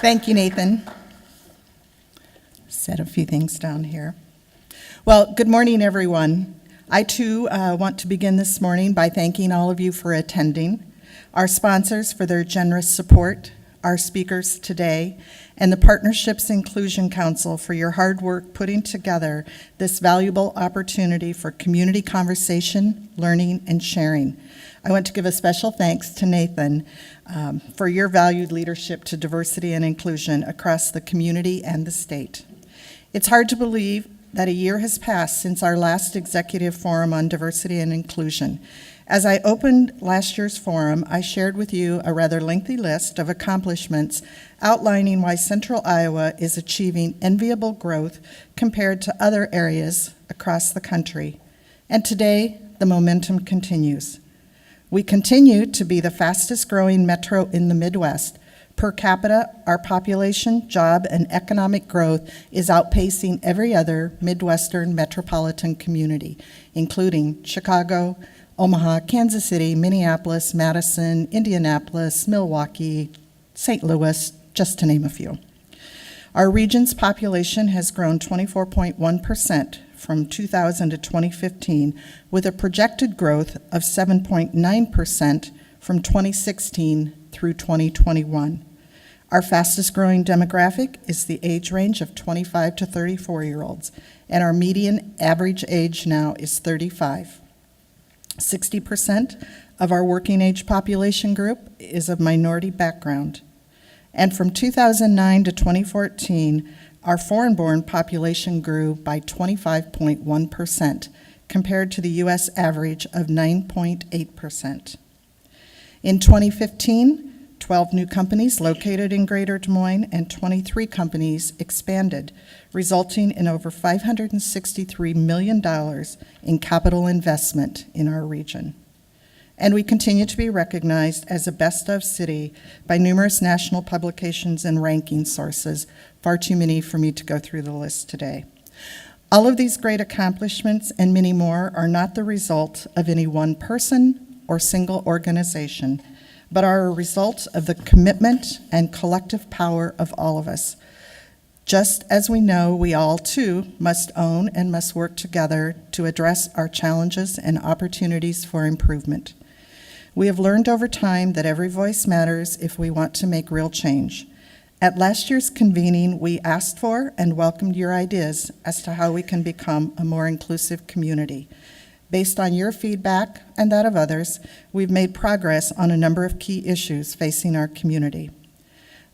Thank you, Nathan. Set a few things down here. Well, good morning, everyone. I, too, want to begin this morning by thanking all of you for attending, our sponsors for their generous support, our speakers today, and the Partnerships Inclusion Council for your hard work putting together this valuable opportunity for community conversation, learning, and sharing. I want to give a special thanks to Nathan for your valued leadership to diversity and inclusion across the community and the state. It's hard to believe that a year has passed since our last executive forum on diversity and inclusion. As I opened last year's forum, I shared with you a rather lengthy list of accomplishments outlining why Central Iowa is achieving enviable growth compared to other areas across the country. And today, the momentum continues. We continue to be the fastest growing metro in the Midwest. Per capita, our population, job, and economic growth is outpacing every other Midwestern metropolitan community, including Chicago, Omaha, Kansas City, Minneapolis, Madison, Indianapolis, Milwaukee, St. Louis, just to name a few. Our region's population has grown 24.1% from 2000 to 2015, with a projected growth of 7.9% from 2016 through 2021. Our fastest growing demographic is the age range of 25 to 34-year-olds, and our median average age now is 35. 60% of our working age population group is of minority background. And from 2009 to 2014, our foreign-born population grew by 25.1%, compared to the U.S. average of 9.8%. In 2015, 12 new companies located in Greater Des Moines and 23 companies expanded, resulting in over $563 million in capital investment in our region. And we continue to be recognized as a best of city by numerous national publications and ranking sources, far too many for me to go through the list today. All of these great accomplishments and many more are not the result of any one person or single organization, but are a result of the commitment and collective power of all of us. Just as we know we all, too, must own and must work together to address our challenges and opportunities for improvement. We have learned over time that every voice matters if we want to make real change. At last year's convening, we asked for and welcomed your ideas as to how we can become a more inclusive community. Based on your feedback and that of others, we've made progress on a number of key issues facing our community.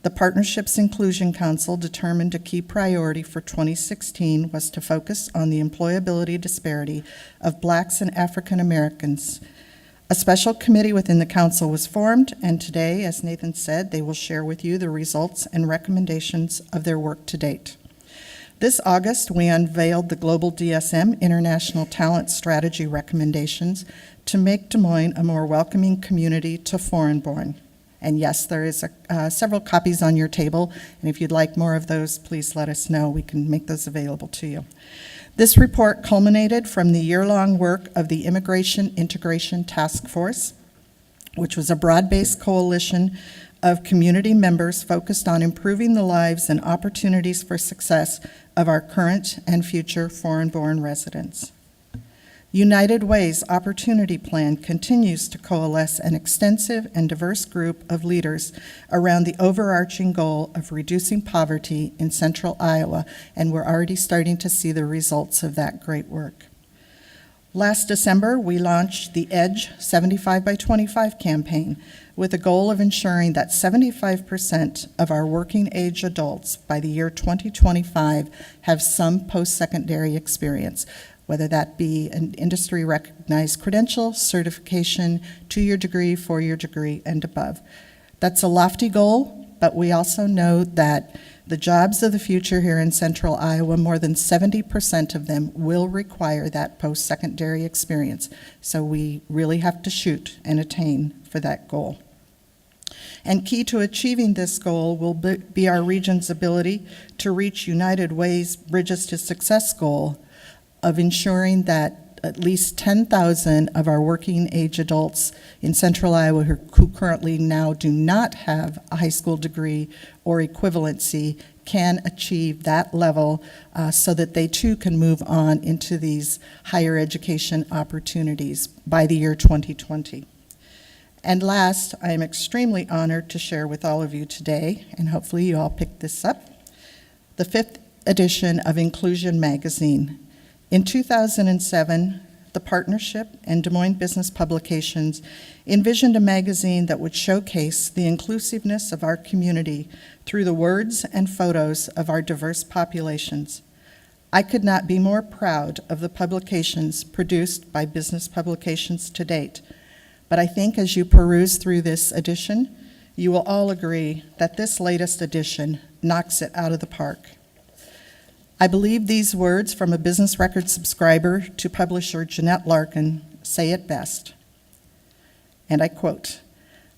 The Partnerships Inclusion Council determined a key priority for 2016 was to focus on the employability disparity of Blacks and African Americans. A special committee within the council was formed, and today, as Nathan said, they will share with you the results and recommendations of their work to date. This August, we unveiled the Global DSM International Talent Strategy recommendations to make Des Moines a more welcoming community to foreign-born. And yes, there is several copies on your table, and if you'd like more of those, please let us know. We can make those available to you. This report culminated from the year-long work of the Immigration Integration Task Force, which was a broad-based coalition of community members focused on improving the lives and opportunities for success of our current and future foreign-born residents. United Way's Opportunity Plan continues to coalesce an extensive and diverse group of leaders around the overarching goal of reducing poverty in Central Iowa, and we're already starting to see the results of that great work. Last December, we launched the EDGE 75 by 25 campaign with the goal of ensuring that 75% of our working age adults by the year 2025 have some post-secondary experience, whether that be an industry-recognized credential, certification, 2-year degree, 4-year degree, and above. That's a lofty goal, but we also know that the jobs of the future here in Central Iowa, more than 70% of them will require that post-secondary experience. So we really have to shoot and attain for that goal. And key to achieving this goal will be our region's ability to reach United Way's Bridges to Success goal of ensuring that at least 10,000 of our working age adults in Central Iowa who currently now do not have a high school degree or equivalency can achieve that level so that they too can move on into these higher education opportunities by the year 2020. And last, I am extremely honored to share with all of you today, and hopefully you all picked this up, the 5th edition of Inclusion Magazine. In 2007, the partnership and Des Moines Business Publications envisioned a magazine that would showcase the inclusiveness of our community through the words and photos of our diverse populations. I could not be more proud of the publications produced by business publications to date, but I think as you peruse through this edition, you will all agree that this latest edition knocks it out of the park. I believe these words from a Business Record subscriber to publisher Jeanette Larkin say it best. And I quote,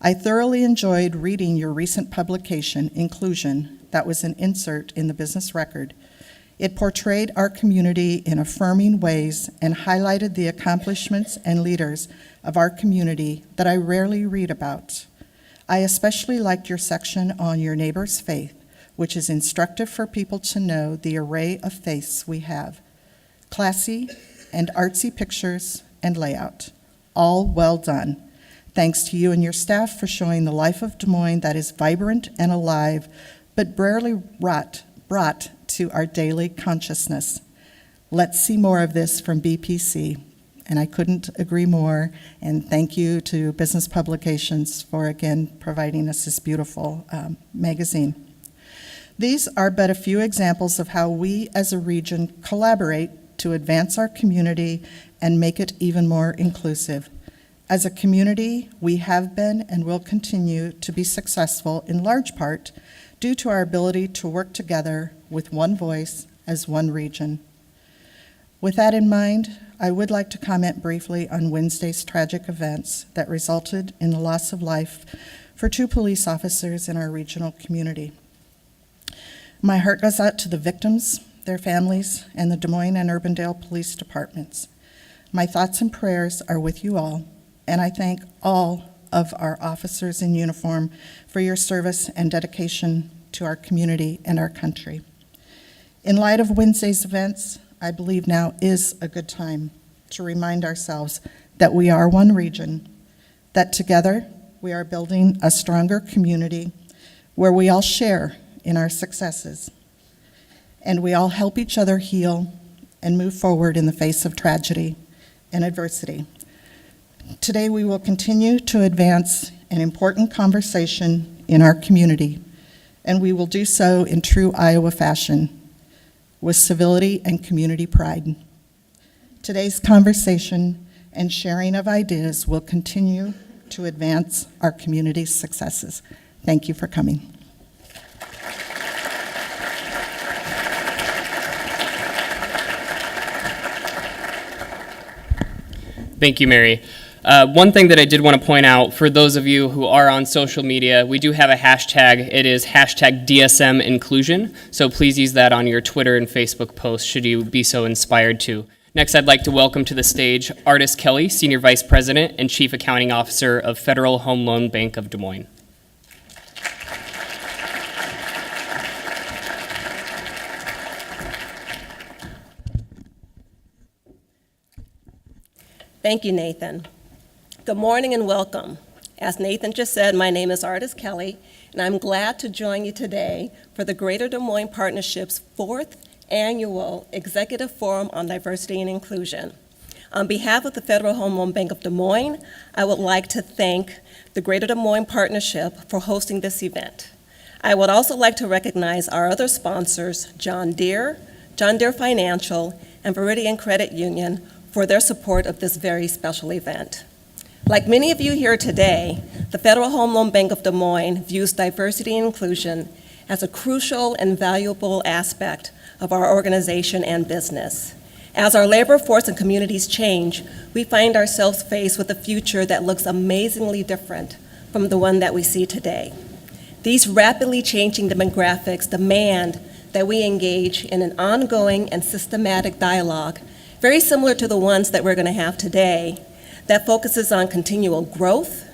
"I thoroughly enjoyed reading your recent publication, Inclusion, that was an insert in the Business Record. It portrayed our community in affirming ways and highlighted the accomplishments and leaders of our community that I rarely read about. I especially liked your section on your neighbor's faith, which is instructive for people to know the array of faiths we have. Classy and artsy pictures and layout. All well done. Thanks to you and your staff for showing the life of Des Moines that is vibrant and alive, but rarely brought to our daily consciousness. Let's see more of this from BPC." And I couldn't agree more. And thank you to Business Publications for, again, providing us this beautiful magazine. These are but a few examples of how we as a region collaborate to advance our community and make it even more inclusive. As a community, we have been and will continue to be successful in large part due to our ability to work together with one voice as one region. With that in mind, I would like to comment briefly on Wednesday's tragic events that resulted in the loss of life for 2 police officers in our regional community. My heart goes out to the victims, their families, and the Des Moines and Urbandale Police Departments. My thoughts and prayers are with you all, and I thank all of our officers in uniform for your service and dedication to our community and our country. In light of Wednesday's events, I believe now is a good time to remind ourselves that we are one region, that together we are building a stronger community where we all share in our successes, and we all help each other heal and move forward in the face of tragedy and adversity. Today we will continue to advance an important conversation in our community, and we will do so in true Iowa fashion, with civility and community pride. Today's conversation and sharing of ideas will continue to advance our community's successes. Thank you for coming. Thank you, Mary. One thing that I did want to point out, for those of you who are on social media, we do have a hashtag. It is hashtag DSM Inclusion, so please use that on your Twitter and Facebook posts should you be so inspired to. Next, I'd like to welcome to the stage Artis Kelly, Senior Vice President and Chief Accounting Officer of Federal Home Loan Bank of Des Moines. Thank you, Nathan. Good morning and welcome. As Nathan just said, my name is Artis Kelly, and I'm glad to join you today for the Greater Des Moines Partnership's 4th Annual Executive Forum on Diversity and Inclusion. On behalf of the Federal Home Loan Bank of Des Moines, I would like to thank the Greater Des Moines Partnership for hosting this event. I would also like to recognize our other sponsors, John Deere Financial, and Veridian Credit Union, for their support of this very special event. Like many of you here today, the Federal Home Loan Bank of Des Moines views diversity and inclusion as a crucial and valuable aspect of our organization and business. As our labor force and communities change, we find ourselves faced with a future that looks amazingly different from the one that we see today. These rapidly changing demographics demand that we engage in an ongoing and systematic dialogue very similar to the ones that we're going to have today, that focuses on continual growth,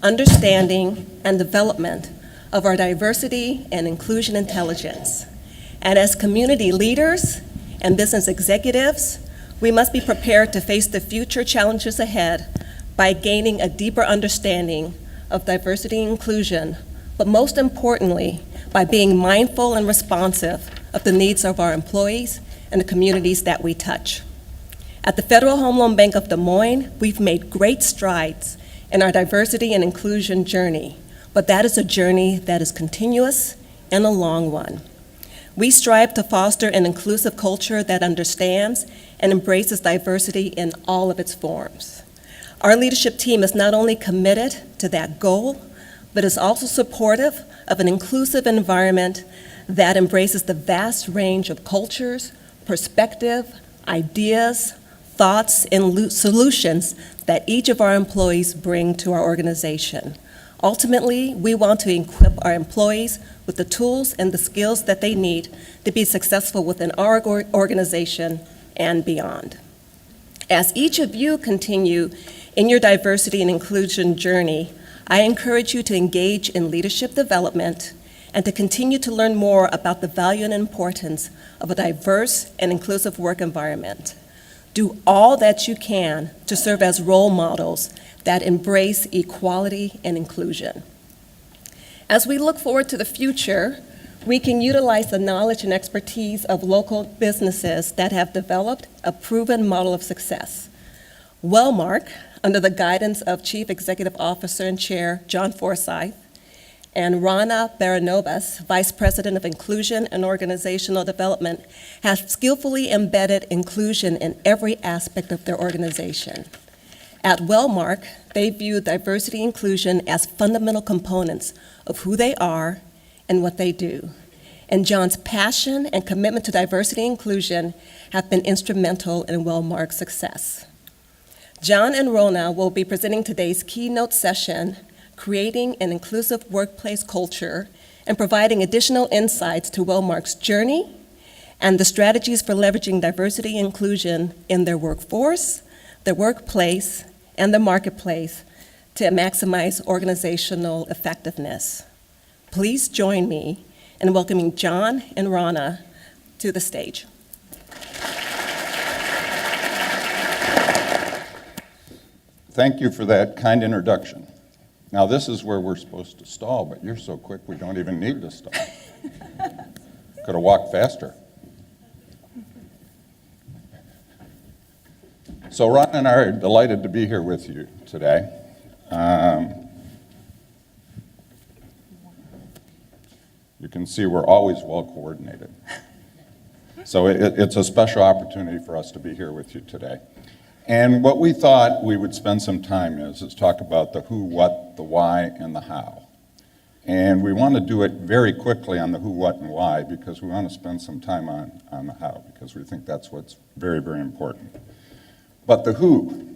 understanding, and development of our diversity and inclusion intelligence. And as community leaders and business executives, we must be prepared to face the future challenges ahead by gaining a deeper understanding of diversity and inclusion, but most importantly, by being mindful and responsive of the needs of our employees and the communities that we touch. At the Federal Home Loan Bank of Des Moines, we've made great strides in our diversity and inclusion journey, but that is a journey that is continuous and a long one. We strive to foster an inclusive culture that understands and embraces diversity in all of its forms. Our leadership team is not only committed to that goal, but is also supportive of an inclusive environment that embraces the vast range of cultures, perspective, ideas, thoughts, and solutions that each of our employees bring to our organization. Ultimately, we want to equip our employees with the tools and the skills that they need to be successful within our organization and beyond. As each of you continue in your diversity and inclusion journey, I encourage you to engage in leadership development and to continue to learn more about the value and importance of a diverse and inclusive work environment. Do all that you can to serve as role models that embrace equality and inclusion. As we look forward to the future, we can utilize the knowledge and expertise of local businesses that have developed a proven model of success. Wellmark, under the guidance of Chief Executive Officer and Chair John Forsyth, and Rona Berinobis, Vice President of Inclusion and Organizational Development, have skillfully embedded inclusion in every aspect of their organization. At Wellmark, they view diversity and inclusion as fundamental components of who they are and what they do. And John's passion and commitment to diversity and inclusion have been instrumental in Wellmark's success. John and Rona will be presenting today's keynote session, Creating an Inclusive Workplace Culture, and providing additional insights to Wellmark's journey and the strategies for leveraging diversity and inclusion in their workforce, their workplace, and the marketplace to maximize organizational effectiveness. Please join me in welcoming John and Rona to the stage. Thank you for that kind introduction. Now, this is where we're supposed to stall, but you're so quick we don't even need to stall. Could have walked faster. So Ron and I are delighted to be here with you today. You can see we're always well coordinated. So it's a special opportunity for us to be here with you today. And what we thought we would spend some time is talk about the who, what, the why, and the how. And we want to do it very quickly on the who, what, and why because we want to spend some time on the how because we think that's what's very, very important. But the who,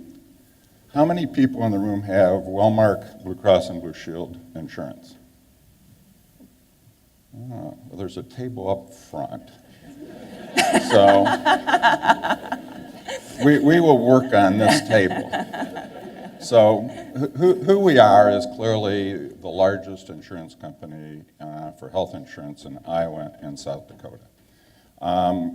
how many people in the room have Wellmark, Blue Cross and Blue Shield insurance? Oh, well, there's a table up front. So we will work on this table. So who we are is clearly the largest insurance company for health insurance in Iowa and South Dakota.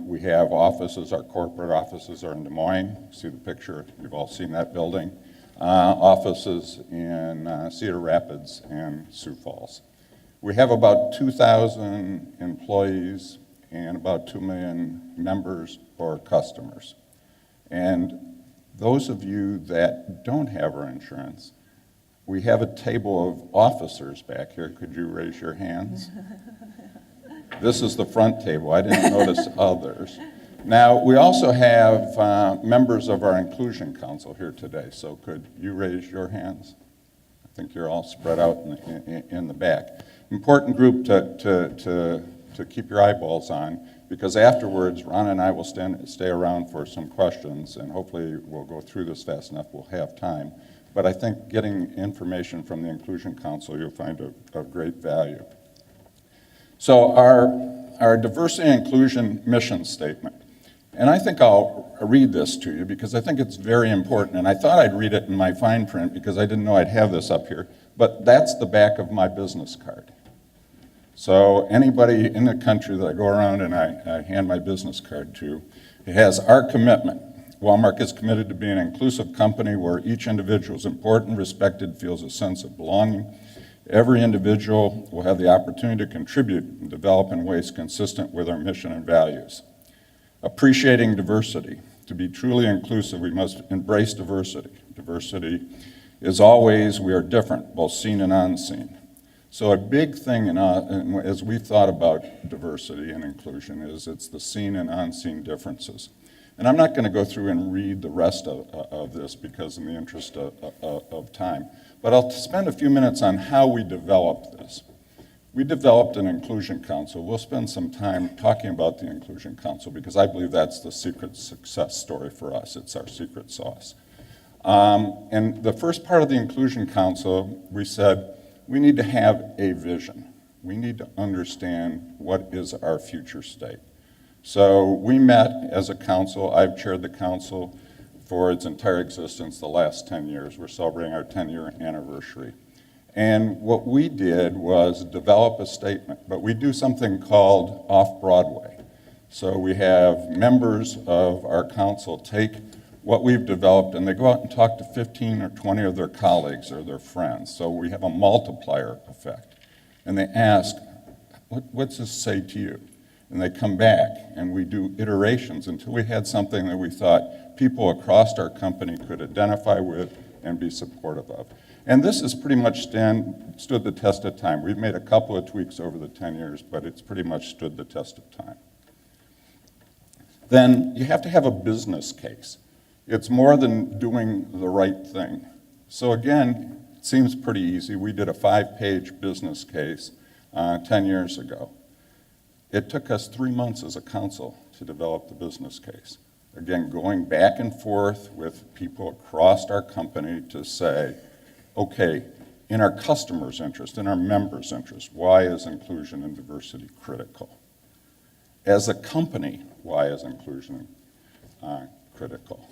We have offices, our corporate offices are in Des Moines. See the picture, you've all seen that building. Offices in Cedar Rapids and Sioux Falls. We have about 2,000 employees and about 2 million members or customers. And those of you that don't have our insurance, we have a table of officers back here. Could you raise your hands? This is the front table. I didn't notice others. Now, we also have members of our Inclusion Council here today, so could you raise your hands? I think you're all spread out in the back. Important group to keep your eyeballs on, because afterwards, Ron and I will stay around for some questions, and hopefully we'll go through this fast enough, we'll have time. But I think getting information from the Inclusion Council you'll find of great value. So our diversity and inclusion mission statement And I think I'll read this to you because I think it's very important. And I thought I'd read it in my fine print because I didn't know I'd have this up here. But that's the back of my business card. So anybody in the country that I go around and I hand my business card to, it has our commitment. Wellmark is committed to being an inclusive company where each individual is important, respected, feels a sense of belonging. Every individual will have the opportunity to contribute and develop in ways consistent with our mission and values. Appreciating diversity. To be truly inclusive, we must embrace diversity. Diversity is always, we are different, both seen and unseen. So a big thing as we've thought about diversity and inclusion is it's the seen and unseen differences. And I'm not going to go through and read the rest of this because in the interest of time, but I'll spend a few minutes on how we developed this. We developed an inclusion council. We'll spend some time talking about the inclusion council because I believe that's the secret success story for us. It's our secret sauce. And the first part of the inclusion council, we said, we need to have a vision. We need to understand what is our future state. So we met as a council. I've chaired the council for its entire existence the last 10 years. We're celebrating our 10-year anniversary. And what we did was develop a statement, but we do something called Off-Broadway. So we have members of our council take what we've developed and they go out and talk to 15 or 20 of their colleagues or their friends. So we have a multiplier effect. And they ask, what's this say to you? And they come back and we do iterations until we had something that we thought people across our company could identify with and be supportive of. And this has pretty much stood the test of time. We've made a couple of tweaks over the 10 years, but it's pretty much stood the test of time. Then you have to have a business case. It's more than doing the right thing. So again, it seems pretty easy. We did a 5-page business case 10 years ago. It took us 3 months as a council to develop the business case. Again, going back and forth with people across our company to say, okay, in our customers' interest, in our members' interest, why is inclusion and diversity critical? As a company, why is inclusion critical?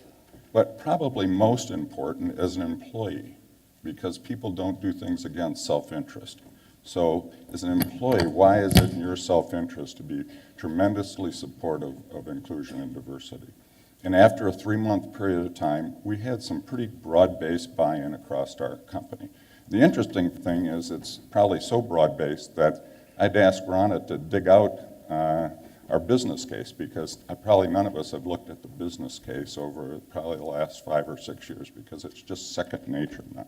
But probably most important as an employee, because people don't do things against self-interest. So as an employee, why is it in your self-interest to be tremendously supportive of inclusion and diversity? And after a 3-month period of time, we had some pretty broad-based buy-in across our company. The interesting thing is it's probably so broad-based that I'd ask Rona to dig out our business case because probably none of us have looked at the business case over probably the last 5 or 6 years because it's just second nature now.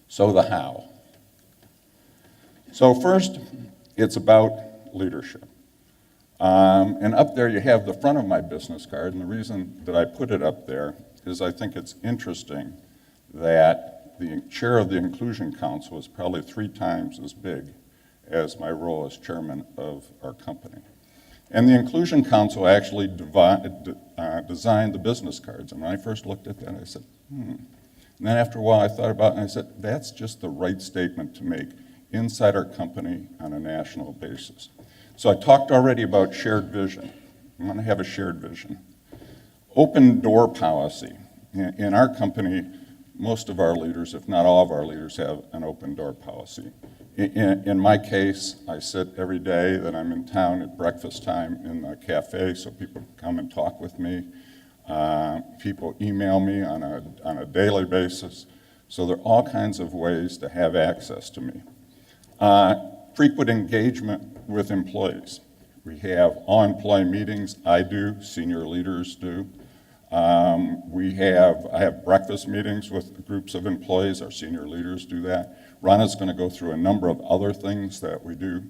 So the how. So first, it's about leadership. And up there you have the front of my business card, and the reason that I put it up there is I think it's interesting that the chair of the Inclusion Council is probably 3 times as big as my role as chairman of our company. And the Inclusion Council actually designed the business cards. And when I first looked at that, I said, And then after a while, I thought about it, and I said, that's just the right statement to make inside our company on a national basis. So I talked already about shared vision. I want to have a shared vision. Open door policy. In our company, most of our leaders, if not all of our leaders, have an open door policy. In my case, I sit every day that I'm in town at breakfast time in the cafe so people can come and talk with me. People email me on a daily basis. So there are all kinds of ways to have access to me. Frequent engagement with employees. We have all-employee meetings. I do, senior leaders do. I have breakfast meetings with groups of employees. Our senior leaders do that. Rona's going to go through a number of other things that we do,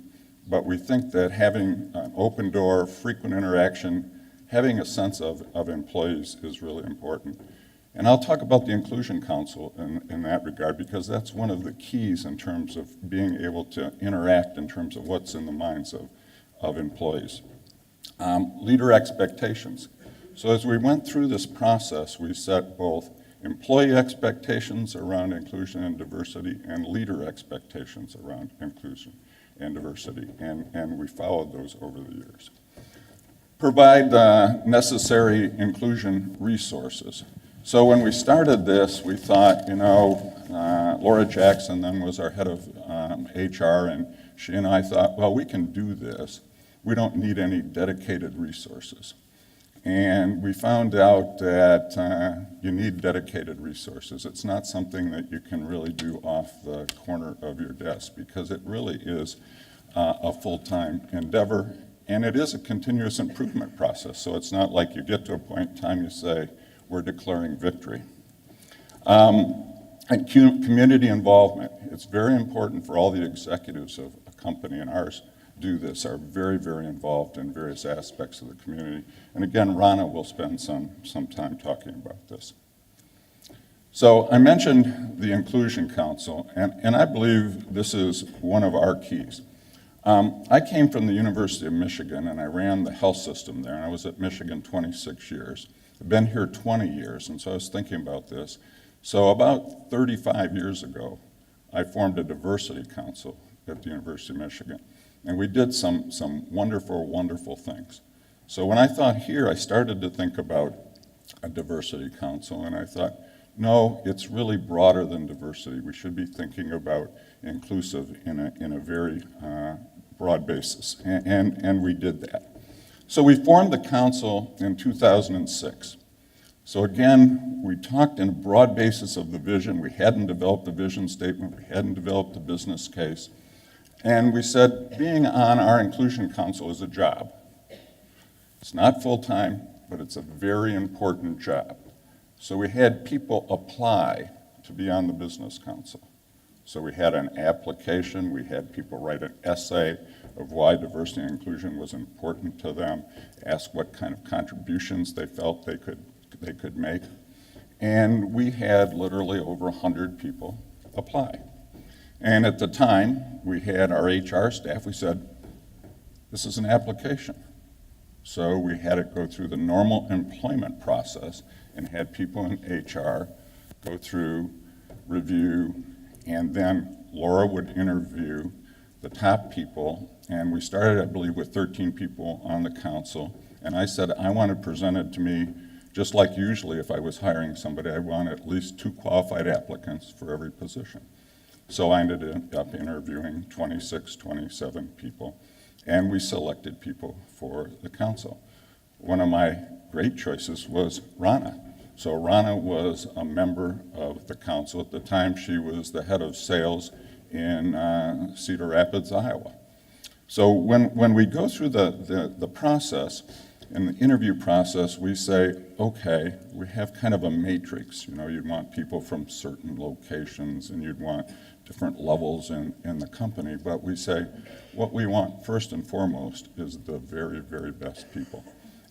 but we think that having an open door, frequent interaction, having a sense of employees is really important. And I'll talk about the Inclusion Council in that regard because that's one of the keys in terms of being able to interact in terms of what's in the minds of employees. Leader expectations. So as we went through this process, we set both employee expectations around inclusion and diversity and leader expectations around inclusion and diversity, and we followed those over the years. provide the necessary inclusion resources. So when we started this, we thought, Laura Jackson then was our head of HR, and she and I thought, well, we can do this. We don't need any dedicated resources. And we found out that you need dedicated resources. It's not something that you can really do off the corner of your desk, because it really is a full-time endeavor, and it is a continuous improvement process. So it's not like you get to a point in time you say, we're declaring victory. And community involvement. It's very important for all the executives of a company, and ours do this, are very, very involved in various aspects of the community. And again, Rona will spend some time talking about this. So I mentioned the Inclusion Council, and I believe this is one of our keys. I came from the University of Michigan, and I ran the health system there, and I was at Michigan 26 years. I've been here 20 years, and so I was thinking about this. So about 35 years ago, I formed a diversity council at the University of Michigan, and we did some wonderful, wonderful things. So when I thought here, I started to think about a diversity council, and I thought, no, it's really broader than diversity. We should be thinking about inclusive in a very broad basis, and we did that. So we formed the council in 2006. So again, we talked in a broad basis of the vision. We hadn't developed the vision statement. We hadn't developed the business case. And we said, being on our Inclusion Council is a job. It's not full-time, but it's a very important job. So we had people apply to be on the Business Council. So we had an application. We had people write an essay of why diversity and inclusion was important to them, ask what kind of contributions they felt they could make. And we had literally over 100 people apply. And at the time, we had our HR staff, we said, this is an application. So we had it go through the normal employment process and had people in HR go through, review, and then Laura would interview the top people. And we started, I believe, with 13 people on the council. And I said, I want it presented to me, just like usually if I was hiring somebody, I want at least 2 qualified applicants for every position. So I ended up interviewing 26, 27 people, and we selected people for the council. One of my great choices was Rona. So Rona was a member of the council. At the time, she was the head of sales in Cedar Rapids, Iowa. So when we go through the process, in the interview process, we say, okay, we have kind of a matrix. You'd want people from certain locations, and you'd want different levels in the company. But we say, what we want first and foremost is the very, very best people.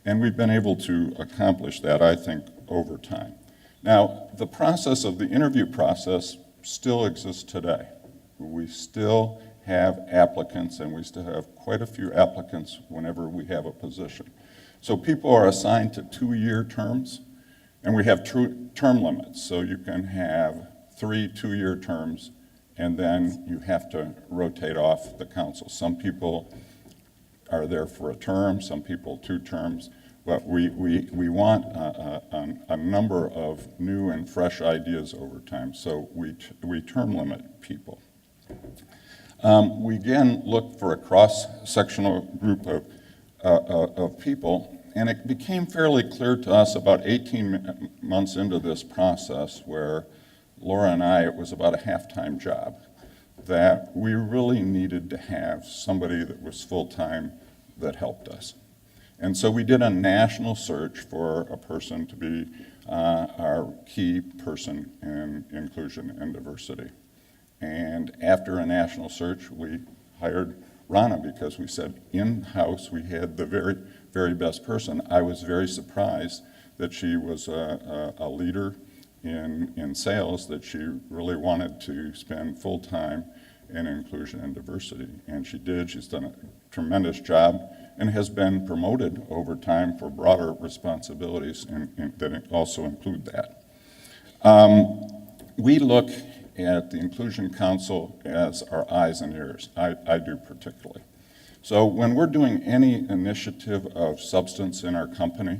And we've been able to accomplish that, I think, over time. Now, the process of the interview process still exists today. We still have applicants, and we still have quite a few applicants whenever we have a position. So people are assigned to 2-year terms, and we have term limits. So you can have 3 2-year terms, and then you have to rotate off the council. Some people are there for a term, some people 2 terms, but we want a number of new and fresh ideas over time, so we term limit people. We again look for a cross-sectional group of people, and it became fairly clear to us about 18 months into this process, where Laura and I, it was about a half-time job, that we really needed to have somebody that was full-time that helped us. And so we did a national search for a person to be our key person in inclusion and diversity. And after a national search, we hired Rona, because we said in-house we had the very, very best person. I was very surprised that she was a leader in sales, that she really wanted to spend full time in inclusion and diversity. And she did. She's done a tremendous job and has been promoted over time for broader responsibilities that also include that. We look at the Inclusion Council as our eyes and ears. I do particularly. So when we're doing any initiative of substance in our company,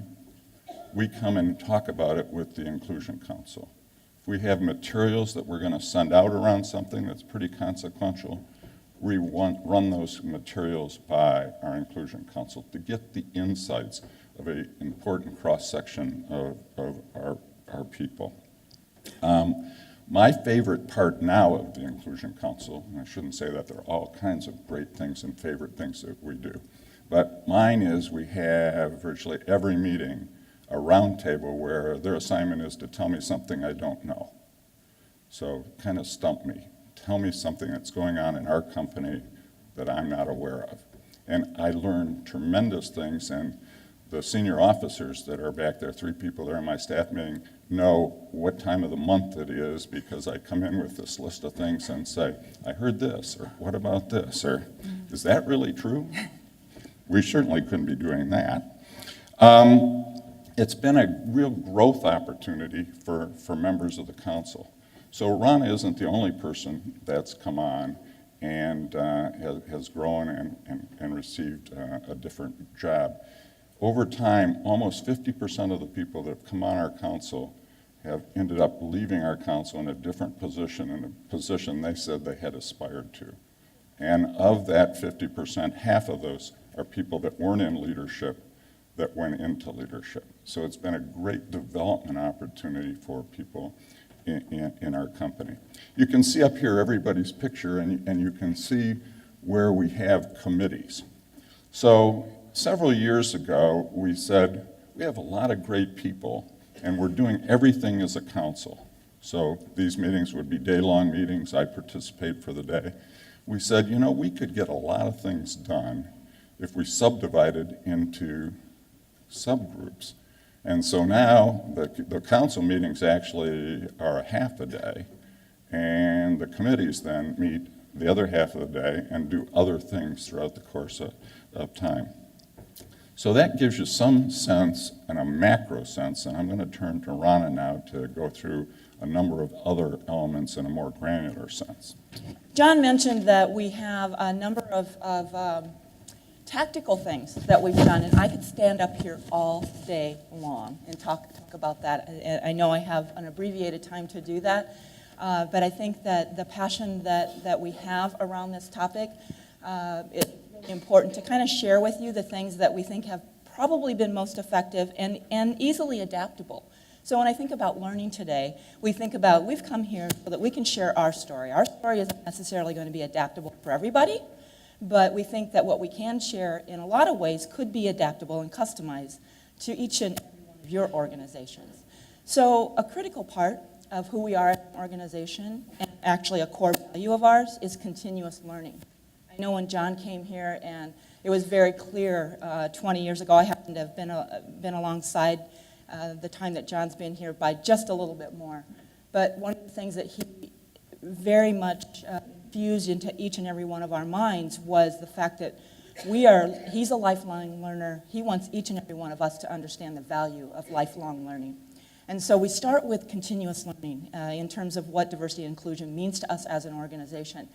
we come and talk about it with the Inclusion Council. If we have materials that we're going to send out around something that's pretty consequential, we run those materials by our Inclusion Council to get the insights of an important cross-section of our people. My favorite part now of the Inclusion Council, and I shouldn't say that, there are all kinds of great things and favorite things that we do, but mine is we have virtually every meeting a round table where their assignment is to tell me something I don't know. So kind of stump me. Tell me something that's going on in our company that I'm not aware of. And I learn tremendous things, and the senior officers that are back there, 3 people there in my staff meeting, know what time of the month it is because I come in with this list of things and say, I heard this, or what about this, or is that really true? We certainly couldn't be doing that. It's been a real growth opportunity for members of the council. So Rona isn't the only person that's come on and has grown and received a different job. Over time, almost 50% of the people that have come on our council have ended up leaving our council in a different position, in a position they said they had aspired to. And of that 50%, half of those are people that weren't in leadership that went into leadership. So it's been a great development opportunity for people in our company. You can see up here everybody's picture, and you can see where we have committees. So several years ago, we said, we have a lot of great people, and we're doing everything as a council. So these meetings would be day-long meetings. I participate for the day. We said, you know, we could get a lot of things done if we subdivided into subgroups. And so now the council meetings actually are a half a day, and the committees then meet the other half of the day and do other things throughout the course of time. So that gives you some sense and a macro sense, and I'm going to turn to Rona now to go through a number of other elements in a more granular sense. John mentioned that we have a number of tactical things that we've done, and I could stand up here all day long and talk about that. I know I have an abbreviated time to do that, but I think that the passion that we have around this topic, it's really important to kind of share with you the things that we think have probably been most effective and easily adaptable. So when I think about learning today, we think about we've come here so that we can share our story. Our story isn't necessarily going to be adaptable for everybody, but we think that what we can share in a lot of ways could be adaptable and customized to each and every one of your organizations. So a critical part of who we are as an organization, and actually a core value of ours, is continuous learning. I know when John came here, and it was very clear 20 years ago, I happen to have been alongside the time that John's been here by just a little bit more. But one of the things that he very much infused into each and every one of our minds was the fact that he's a lifelong learner. He wants each and every one of us to understand the value of lifelong learning. And so we start with continuous learning in terms of what diversity and inclusion means to us as an organization.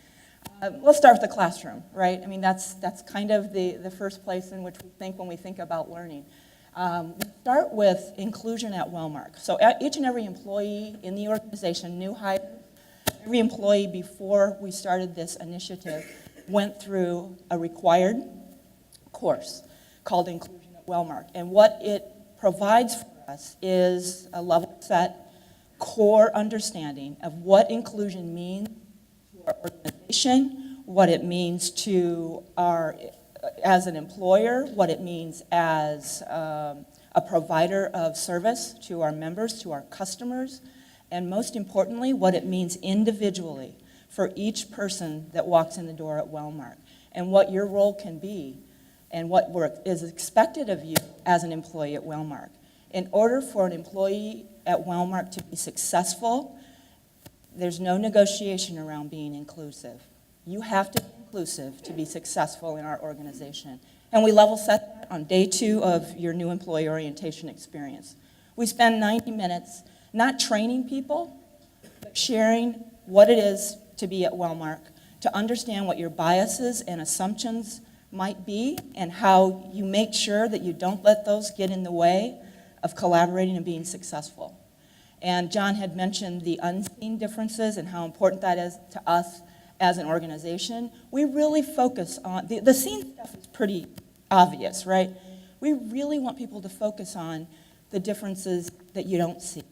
Let's start with the classroom, right? I mean, that's kind of the first place in which we think when we think about learning. We start with inclusion at Wellmark. So each and every employee in the organization, new hire, every employee before we started this initiative went through a required course called Inclusion at Wellmark. And what it provides for us is a level set, core understanding of what inclusion means to our organization, what it means to our as an employer, what it means as a provider of service to our members, to our customers, and most importantly, what it means individually for each person that walks in the door at Wellmark, and what your role can be, and what is expected of you as an employee at Wellmark. In order for an employee at Wellmark to be successful, there's no negotiation around being inclusive. You have to be inclusive to be successful in our organization. And we level set that on day 2 of your new employee orientation experience. We spend 90 minutes not training people, but sharing what it is to be at Wellmark, to understand what your biases and assumptions might be and how you make sure that you don't let those get in the way of collaborating and being successful. And John had mentioned the unseen differences and how important that is to us as an organization. We really focus on, the seen stuff is pretty obvious, right? We really want people to focus on the differences that you don't see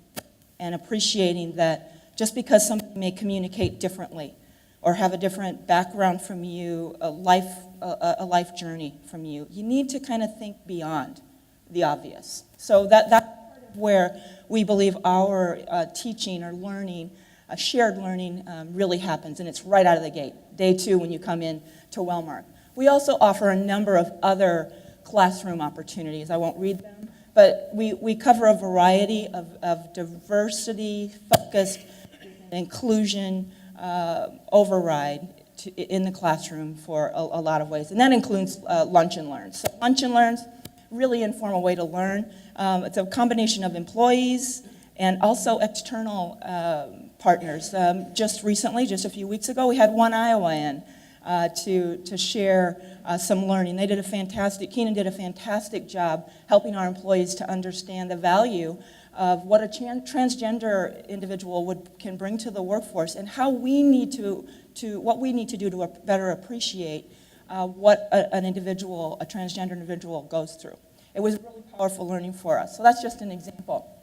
and appreciating that just because somebody may communicate differently or have a different background from you, a life journey from you, you need to kind of think beyond the obvious. So that's part of where we believe our teaching or learning, shared learning really happens, and it's right out of the gate, day 2 when you come in to Wellmark. We also offer a number of other classroom opportunities. I won't read them, but we cover a variety of diversity-focused inclusion override in the classroom for a lot of ways, and that includes lunch and learns. So lunch and learns, really informal way to learn. It's a combination of employees and also external partners. Just recently, just a few weeks ago, we had One Iowa in to share some learning. Keenan did a fantastic job helping our employees to understand the value of what a transgender individual can bring to the workforce and how we need what we need to do to better appreciate what a transgender individual goes through. It was really powerful learning for us. So that's just an example.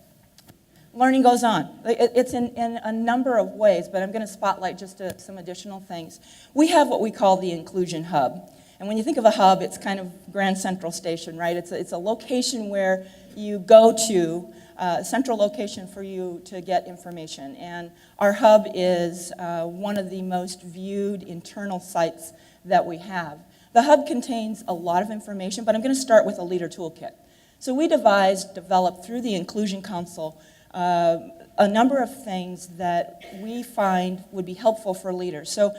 Learning goes on. It's in a number of ways, but I'm going to spotlight just some additional things. We have what we call the Inclusion Hub. And when you think of a hub, it's kind of Grand Central Station, right? It's a location where you go to, a central location for you to get information. And our hub is one of the most viewed internal sites that we have. The hub contains a lot of information, but I'm going to start with a leader toolkit. So we developed through the Inclusion Council a number of things that we find would be helpful for leaders. So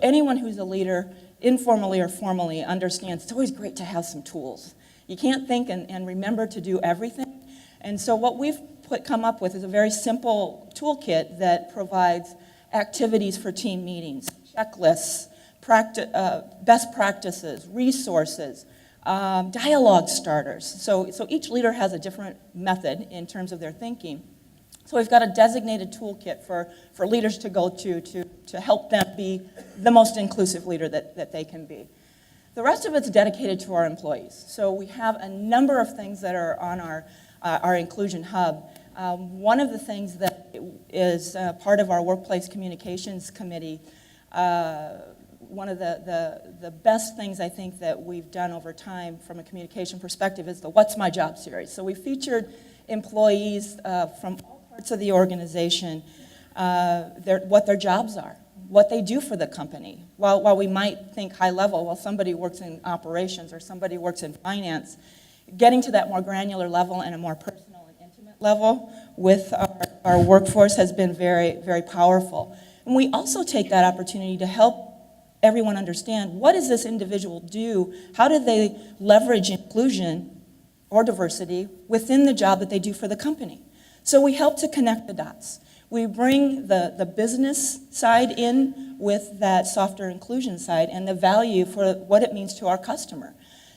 anyone who's a leader, informally or formally, understands it's always great to have some tools. You can't think and remember to do everything. And so what we've come up with is a very simple toolkit that provides activities for team meetings, checklists, best practices, resources, dialogue starters. So each leader has a different method in terms of their thinking. So we've got a designated toolkit for leaders to go to help them be the most inclusive leader that they can be. The rest of it's dedicated to our employees. So we have a number of things that are on our Inclusion Hub. One of the things that is part of our Workplace Communications Committee, one of the best things I think that we've done over time from a communication perspective is the What's My Job series. So we featured employees from all parts of the organization, what their jobs are, what they do for the company. While we might think high level, well, somebody works in operations or somebody works in finance, getting to that more granular level and a more personal and intimate level with our workforce has been very, very powerful. And we also take that opportunity to help everyone understand what does this individual do, how do they leverage inclusion or diversity within the job that they do for the company. So we help to connect the dots. We bring the business side in with that softer inclusion side and the value for what it means to our customer.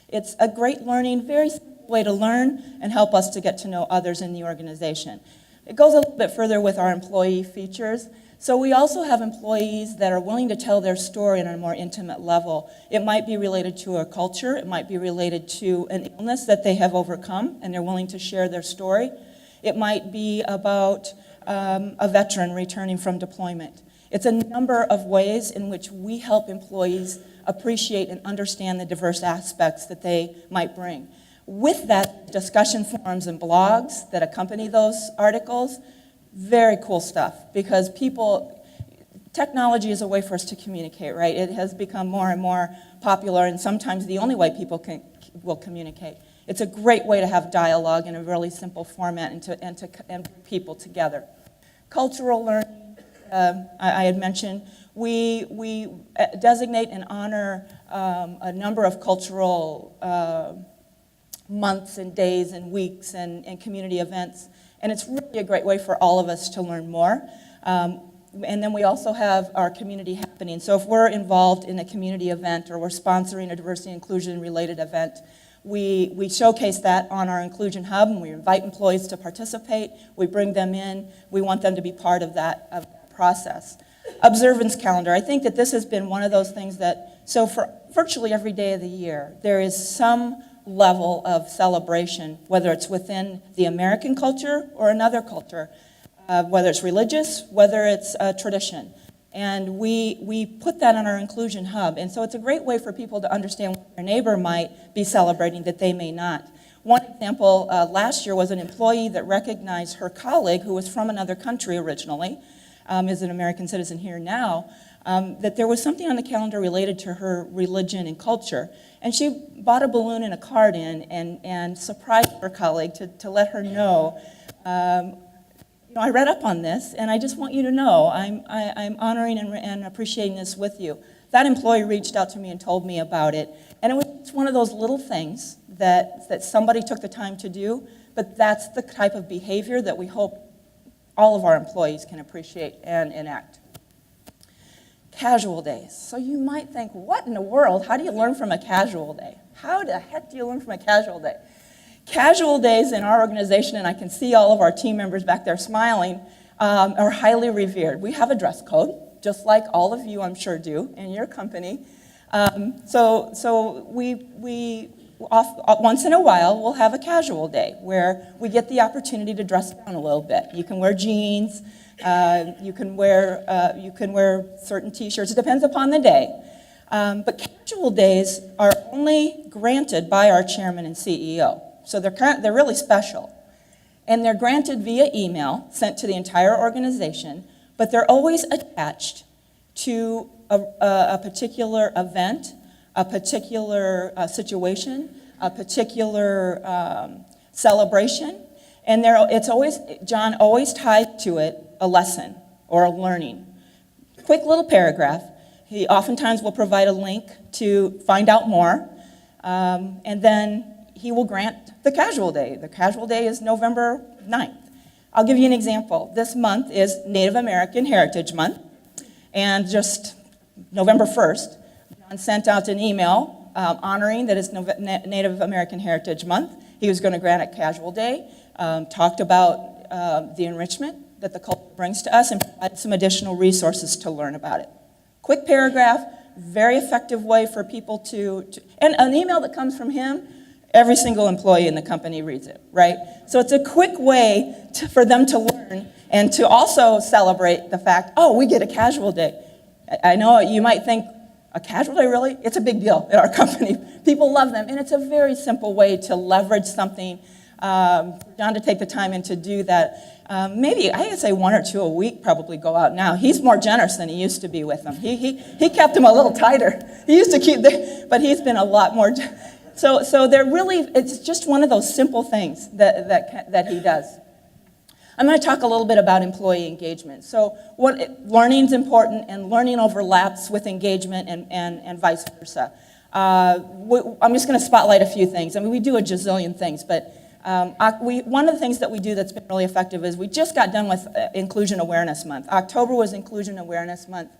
It's a great learning, very simple way to learn and help us to get to know others in the organization. It goes a little bit further with our employee features. So we also have employees that are willing to tell their story on a more intimate level. It might be related to a culture, it might be related to an illness that they have overcome and they're willing to share their story. It might be about a veteran returning from deployment. It's a number of ways in which we help employees appreciate and understand the diverse aspects that they might bring. With that, discussion forums and blogs that accompany those articles, very cool stuff, because technology is a way for us to communicate, right? It has become more and more popular, and sometimes the only way people will communicate. It's a great way to have dialogue in a really simple format and bring people together. Cultural learning, I had mentioned, we designate and honor a number of cultural months and days and weeks and community events. And it's really a great way for all of us to learn more. And then we also have our community happening. So if we're involved in a community event or we're sponsoring a diversity and inclusion related event, we showcase that on our Inclusion Hub, and we invite employees to participate. We bring them in. We want them to be part of that process. Observance calendar. I think that this has been one of those things that, so for virtually every day of the year, there is some level of celebration, whether it's within the American culture or another culture, whether it's religious, whether it's a tradition. And we put that on our Inclusion Hub. And so it's a great way for people to understand what their neighbor might be celebrating that they may not. One example last year was an employee that recognized her colleague, who was from another country originally, is an American citizen here now, that there was something on the calendar related to her religion and culture. And she bought a balloon and a card in and surprised her colleague to let her know, I read up on this, and I just want you to know I'm honoring and appreciating this with you. That employee reached out to me and told me about it, and it was one of those little things that somebody took the time to do, but that's the type of behavior that we hope all of our employees can appreciate and enact. Casual days. So you might think, what in the world? How do you learn from a casual day? How the heck do you learn from a casual day? Casual days in our organization, and I can see all of our team members back there smiling, are highly revered. We have a dress code, just like all of you, I'm sure, do in your company. So we once in a while, we'll have a casual day where we get the opportunity to dress down a little bit. You can wear jeans, you can wear certain t-shirts. It depends upon the day. But casual days are only granted by our chairman and CEO. So they're really special. And they're granted via email, sent to the entire organization, but they're always attached to a particular event, a particular situation, a particular celebration, and John always tied to it a lesson or a learning. Quick little paragraph. He oftentimes will provide a link to find out more, and then he will grant the casual day. The casual day is November 9th. I'll give you an example. This month is Native American Heritage Month, and just November 1st, John sent out an email honoring that it's Native American Heritage Month. He was going to grant a casual day, talked about the enrichment that the culture brings to us, and provided some additional resources to learn about it. Quick paragraph, very effective way for people and an email that comes from him, every single employee in the company reads it, right? So it's a quick way for them to learn and to also celebrate the fact, we get a casual day. I know you might think, a casual day, really? It's a big deal in our company. People love them, and it's a very simple way to leverage something. John to take the time and to do that. Maybe, I would say 1 or 2 a week probably go out now. He's more generous than he used to be with them. He kept them a little tighter. He used to keep but he's been a lot more. So they're really, it's just one of those simple things that he does. I'm going to talk a little bit about employee engagement. So learning is important, and learning overlaps with engagement and vice versa. I'm just going to spotlight a few things. I mean, we do a gazillion things, but one of the things that we do that's been really effective is we just got done with Inclusion Awareness Month. October was Inclusion Awareness Month.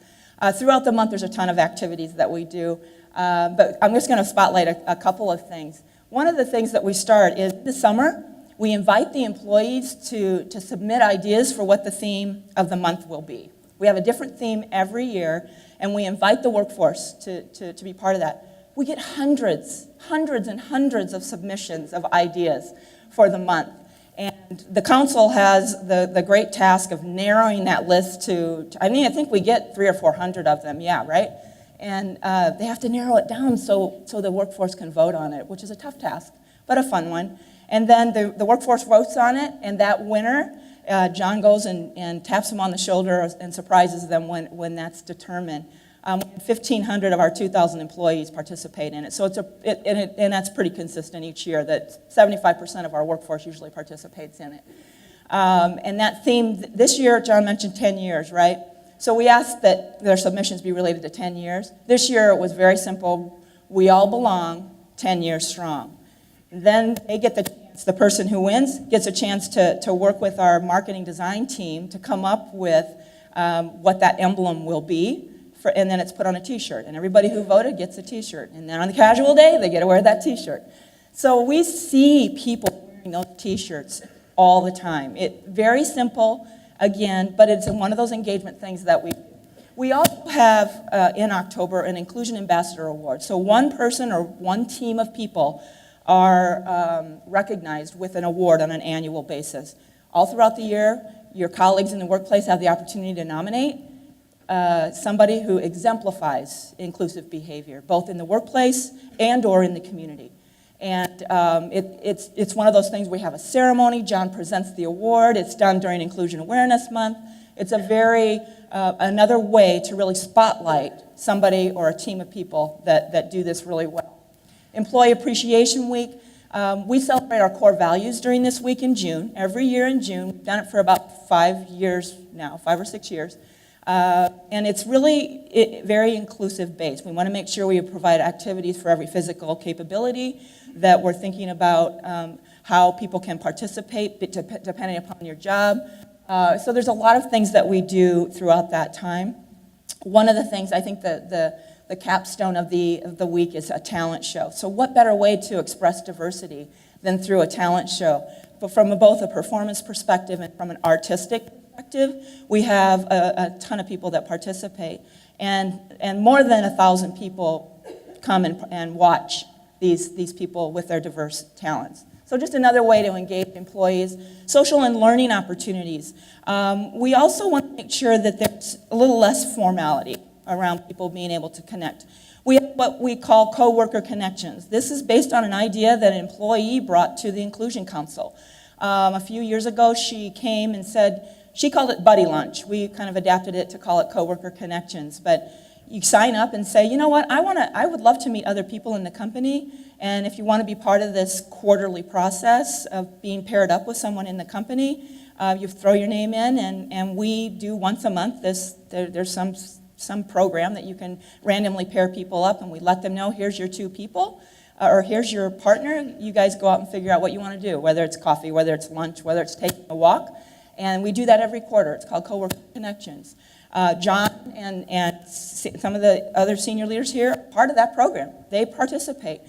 Throughout the month, there's a ton of activities that we do, but I'm just going to spotlight a couple of things. One of the things that we start is this summer, we invite the employees to submit ideas for what the theme of the month will be. We have a different theme every year, and we invite the workforce to be part of that. We get hundreds and hundreds of submissions of ideas for the month. And the council has the great task of narrowing that list to, I think we get 300 or 400 of them, yeah, right? And they have to narrow it down so the workforce can vote on it, which is a tough task, but a fun one. And then the workforce votes on it, and that winner, John goes and taps them on the shoulder and surprises them when that's determined. 1,500 of our 2,000 employees participate in it. So and that's pretty consistent each year, that 75% of our workforce usually participates in it. And that theme, this year, John mentioned 10 years, right? So we asked that their submissions be related to 10 years. This year it was very simple. We all belong 10 years strong. And then they get the person who wins gets a chance to work with our marketing design team to come up with what that emblem will be, and then it's put on a T-shirt. And everybody who voted gets a T-shirt. And then on the casual day, they get to wear that T-shirt. So we see people wearing those T-shirts all the time. Very simple, again, but it's one of those engagement things that we do. We also have, in October, an Inclusion Ambassador Award. So one person or one team of people are recognized with an award on an annual basis. All throughout the year, your colleagues in the workplace have the opportunity to nominate somebody who exemplifies inclusive behavior, both in the workplace and or in the community. And it's one of those things, we have a ceremony, John presents the award, it's done during Inclusion Awareness Month. It's a very, another way to really spotlight somebody or a team of people that do this really well. Employee Appreciation Week, we celebrate our core values during this week in June, every year in June. We've done it for about 5 years now, 5 or 6 years. And it's really very inclusive based. We want to make sure we provide activities for every physical capability, that we're thinking about how people can participate depending upon your job. So there's a lot of things that we do throughout that time. One of the things, I think the capstone of the week is a talent show. So what better way to express diversity than through a talent show? But from both a performance perspective and from an artistic perspective, we have a ton of people that participate. And more than 1,000 people come and watch these people with their diverse talents. So just another way to engage employees. Social and learning opportunities. We also want to make sure that there's a little less formality around people being able to connect. We have what we call coworker connections. This is based on an idea that an employee brought to the Inclusion Council. A few years ago, she came and said, she called it buddy lunch. We kind of adapted it to call it coworker connections. But you sign up and say, you know what, I would love to meet other people in the company, and if you want to be part of this quarterly process of being paired up with someone in the company, you throw your name in, and we do once a month there's some program that you can randomly pair people up, and we let them know, here's your 2 people, or here's your partner, you guys go out and figure out what you want to do, whether it's coffee, whether it's lunch, whether it's taking a walk, and we do that every quarter. It's called Coworker Connections. John and some of the other senior leaders here are part of that program. They participate.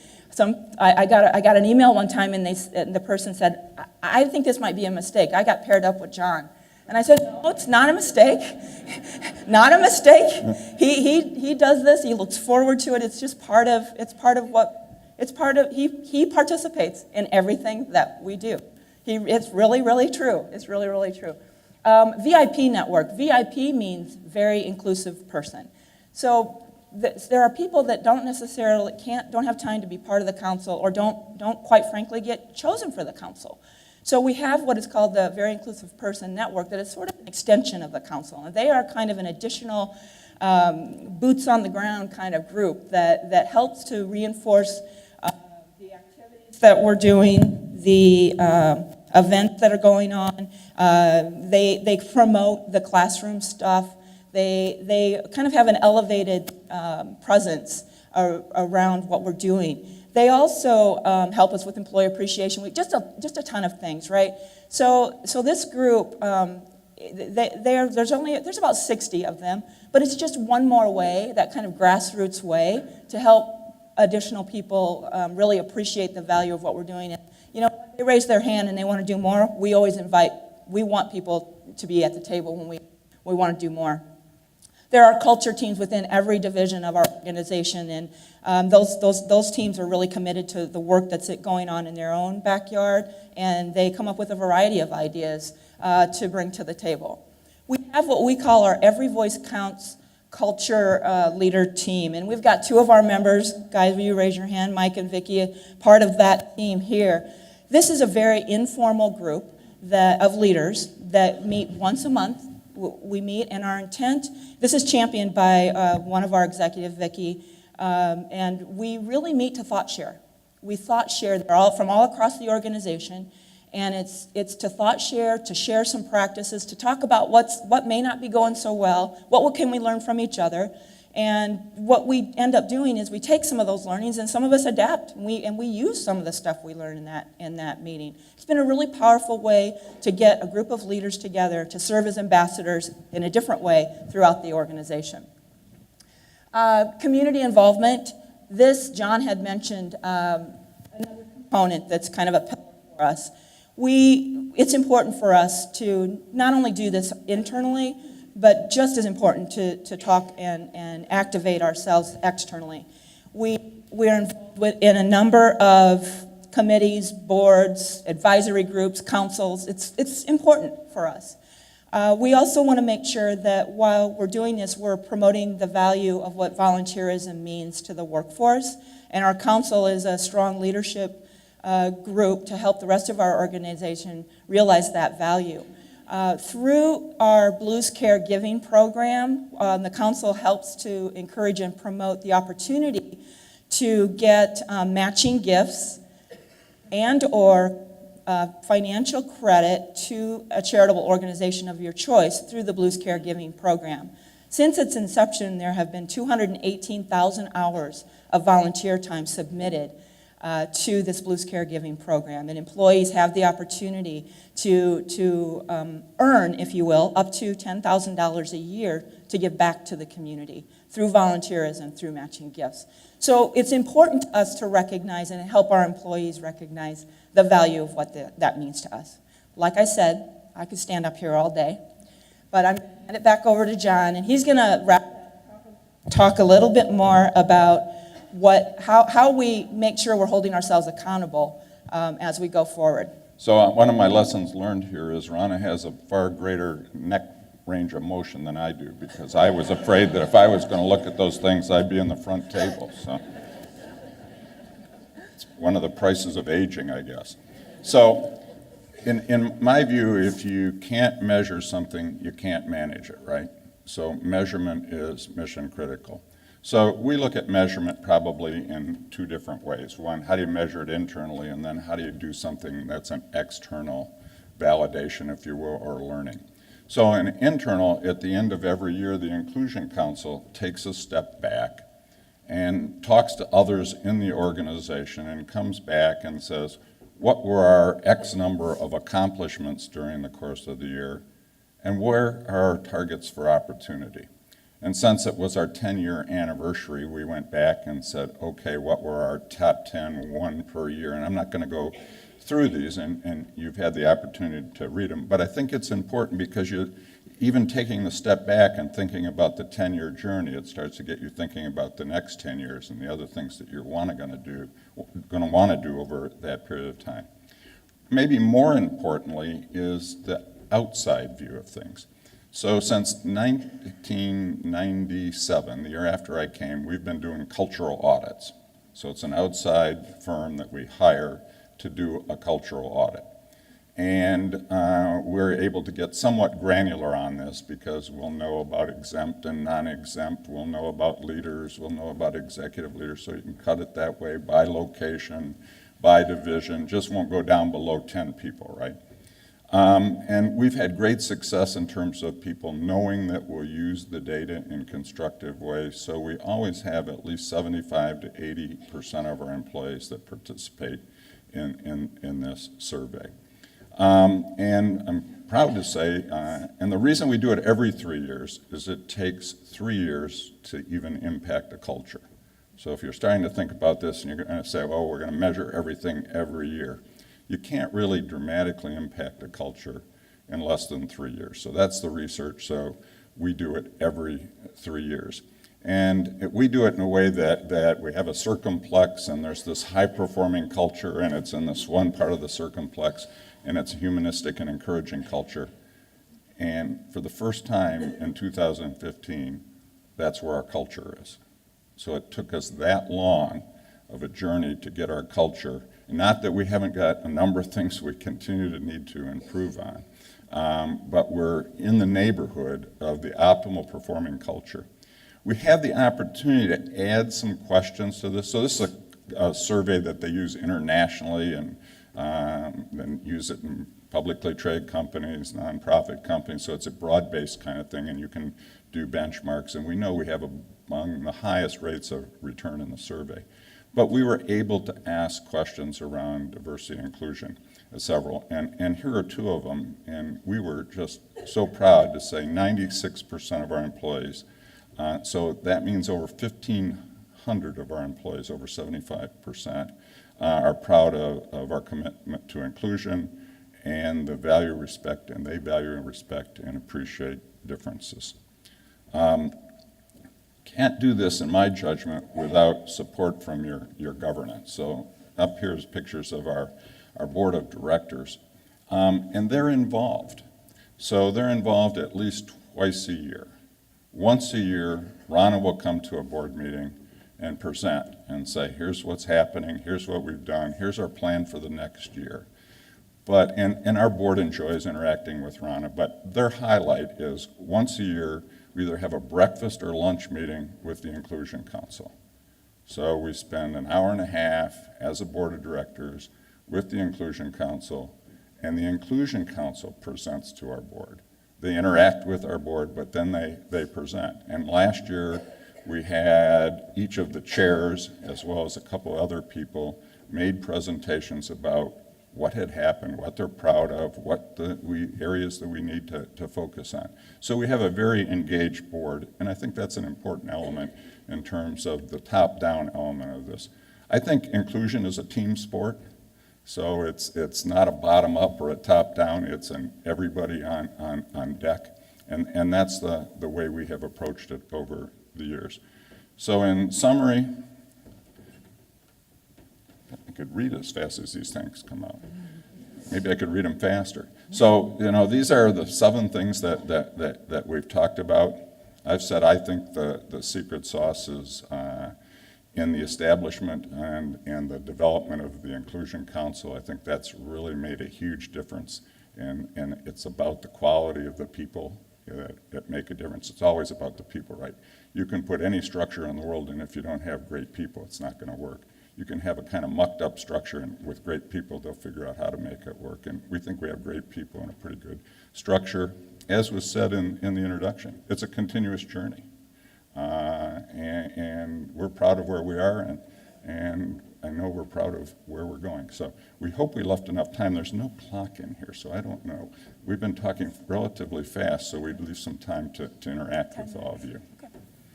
I got an email one time, and the person said, I think this might be a mistake. I got paired up with John. And I said, no, it's not a mistake. Not a mistake. He does this. He looks forward to it. It's just he participates in everything that we do. It's really, really true. It's really, really true. VIP network. VIP means very inclusive person. So there are people that don't have time to be part of the council, or don't quite frankly get chosen for the council. So we have what is called the Very Inclusive Person Network, that is sort of an extension of the council. And they are kind of an additional boots on the ground kind of group that helps to reinforce the activities that we're doing, the events that are going on. They promote the classroom stuff. They kind of have an elevated presence around what we're doing. They also help us with Employee Appreciation Week, just a ton of things, right? So this group, there's about 60 of them, but it's just one more way, that kind of grassroots way, to help additional people really appreciate the value of what we're doing. And, you know, when they raise their hand and they want to do more, we always we want people to be at the table when we want to do more. There are culture teams within every division of our organization, and those teams are really committed to the work that's going on in their own backyard, and they come up with a variety of ideas to bring to the table. We have what we call our Every Voice Counts culture leader team, and we've got 2 of our members. Guys, will you raise your hand? Mike and Vicki, part of that team here. This is a very informal group of leaders that meet once a month. We meet, and our intent, this is championed by one of our executives, Vicki, and we really meet to thought share. We thought share, they're all from all across the organization, and it's to thought share, to share some practices, to talk about what may not be going so well, what can we learn from each other, And what we end up doing is we take some of those learnings and some of us adapt, and we use some of the stuff we learn in that meeting. It's been a really powerful way to get a group of leaders together to serve as ambassadors in a different way throughout the organization. Community involvement. This, John had mentioned, another component that's kind of a pillar for us. It's important for us to not only do this internally, but just as important to talk and activate ourselves externally. We're involved in a number of committees, boards, advisory groups, councils. It's important for us. We also want to make sure that while we're doing this, we're promoting the value of what volunteerism means to the workforce. And our council is a strong leadership group to help the rest of our organization realize that value. Through our Blues Care Giving program, the council helps to encourage and promote the opportunity to get matching gifts and or financial credit to a charitable organization of your choice through the Blues Care Giving program. Since its inception, there have been 218,000 hours of volunteer time submitted to this Blues Care Giving program. And employees have the opportunity to earn, if you will, up to $10,000 a year to give back to the community through volunteerism, through matching gifts. So it's important to us to recognize and help our employees recognize the value of what that means to us. Like I said, I could stand up here all day, but I'm going to hand it back over to John, and he's going to talk a little bit more about how we make sure we're holding ourselves accountable as we go forward. So one of my lessons learned here is Rona has a far greater neck range of motion than I do, because I was afraid that if I was going to look at those things, I'd be in the front table. So it's one of the prices of aging, I guess. So in my view, if you can't measure something, you can't manage it, right? So measurement is mission critical. So we look at measurement probably in two different ways. One, how do you measure it internally? And then how do you do something that's an external validation, if you will, or learning? So in internal, at the end of every year, the Inclusion Council takes a step back and talks to others in the organization and comes back and says, what were our X number of accomplishments during the course of the year, and where are our targets for opportunity? And since it was our 10-year anniversary, we went back and said, okay, what were our top 10, one per year? And I'm not going to go through these, and you've had the opportunity to read them, but I think it's important because even taking the step back and thinking about the 10-year journey, it starts to get you thinking about the next 10 years and the other things that you're going to want to do over that period of time. Maybe more importantly is the outside view of things. So since 1997, the year after I came, we've been doing cultural audits. So it's an outside firm that we hire to do a cultural audit. And we're able to get somewhat granular on this because we'll know about exempt and non-exempt, we'll know about leaders, we'll know about executive leaders, so you can cut it that way by location, by division, just won't go down below 10 people, right? And we've had great success in terms of people knowing that we'll use the data in constructive ways, so we always have at least 75 to 80% of our employees that participate in this survey. And I'm proud to say, and the reason we do it every 3 years is it takes 3 years to even impact a culture. So if you're starting to think about this and you're going to say, well, we're going to measure everything every year, you can't really dramatically impact a culture in less than 3 years. So that's the research, so we do it every 3 years. And we do it in a way that we have a circumplex, and there's this high-performing culture, and it's in this one part of the circumplex, and it's a humanistic and encouraging culture. And for the first time in 2015, that's where our culture is. So it took us that long of a journey to get our culture. Not that we haven't got a number of things we continue to need to improve on, but we're in the neighborhood of the optimal performing culture. We have the opportunity to add some questions to this. So this is a survey that they use internationally and use it in publicly traded companies, nonprofit companies. So it's a broad-based kind of thing, and you can do benchmarks, and we know we have among the highest rates of return in the survey. But we were able to ask questions around diversity and inclusion, several, and here are two of them, and we were just so proud to say 96% of our employees, so that means over 1,500 of our employees, over 75%, are proud of our commitment to inclusion and the value, respect, and they value and respect and appreciate differences. Can't do this, in my judgment, without support from your governance. So up here is pictures of our board of directors, and they're involved. So they're involved at least twice a year. Once a year, Rona will come to a board meeting and present and say, here's what's happening, here's what we've done, here's our plan for the next year. But, and our board enjoys interacting with Rona, but their highlight is once a year, we either have a breakfast or lunch meeting with the Inclusion Council. So we spend an hour and a half as a board of directors with the Inclusion Council, and the Inclusion Council presents to our board. They interact with our board, but then they present. And last year, we had each of the chairs, as well as a couple other people, made presentations about what had happened, what they're proud of, what areas that we need to focus on. So we have a very engaged board, and I think that's an important element in terms of the top-down element of this. I think inclusion is a team sport, so it's not a bottom-up or a top-down, it's an everybody on deck, and that's the way we have approached it over the years. So in summary, I could read as fast as these things come out. Maybe I could read them faster. So, these are the 7 things that we've talked about. I've said I think the secret sauce is in the establishment and the development of the Inclusion Council. I think that's really made a huge difference, and it's about the quality of the people that make a difference. It's always about the people, right? You can put any structure in the world, and if you don't have great people, it's not going to work. You can have a kind of mucked up structure, and with great people, they'll figure out how to make it work. And we think we have great people and a pretty good structure. As was said in the introduction, it's a continuous journey. And we're proud of where we are, and I know we're proud of where we're going. So we hope we left enough time. There's no clock in here, so I don't know. We've been talking relatively fast, so we'd leave some time to interact with all of you. Okay.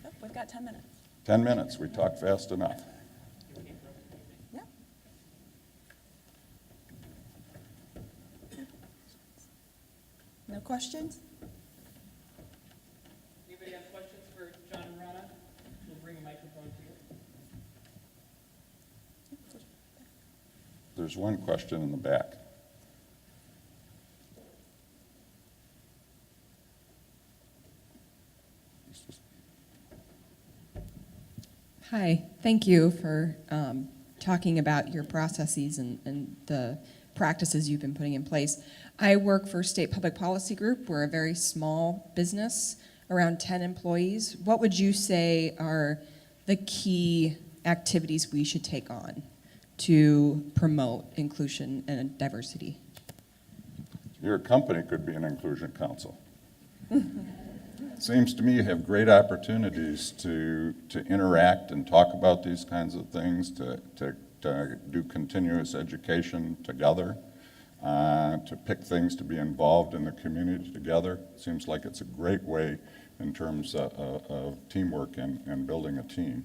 Nope, we've got 10 minutes. 10 minutes, we talked fast enough. Yeah. No questions? Anybody have questions for John and Rona? We'll bring a microphone to you. There's one question in the back. Hi, thank you for talking about your processes and the practices you've been putting in place. I work for State Public Policy Group. We're a very small business, around 10 employees. What would you say are the key activities we should take on to promote inclusion and diversity? Your company could be an inclusion council. Seems to me you have great opportunities to interact and talk about these kinds of things, to do continuous education together, to pick things to be involved in the community together. Seems like it's a great way in terms of teamwork and building a team.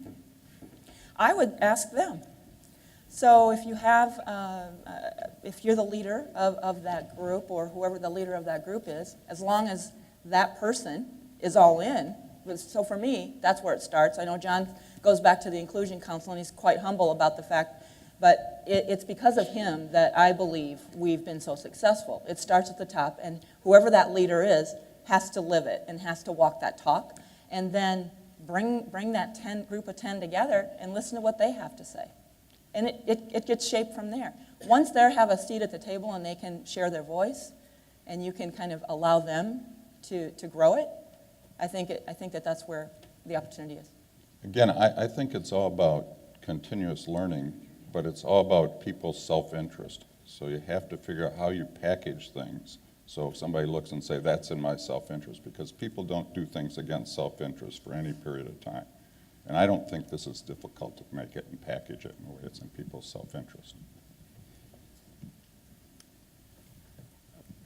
I would ask them. So if you have, if you're the leader of that group, or whoever the leader of that group is, as long as that person is all in, so for me, that's where it starts. I know John goes back to the Inclusion Council, and he's quite humble about the fact, but it's because of him that I believe we've been so successful. It starts at the top, and whoever that leader is has to live it and has to walk that talk, and then bring that group of 10 together and listen to what they have to say. And it gets shaped from there. Once they have a seat at the table and they can share their voice, and you can kind of allow them to grow it, I think that's where the opportunity is. Again, I think it's all about continuous learning, but it's all about people's self-interest. So you have to figure out how you package things So if somebody looks and say, that's in my self-interest, because people don't do things against self-interest for any period of time. And I don't think this is difficult to make it and package it in a way that's in people's self-interest.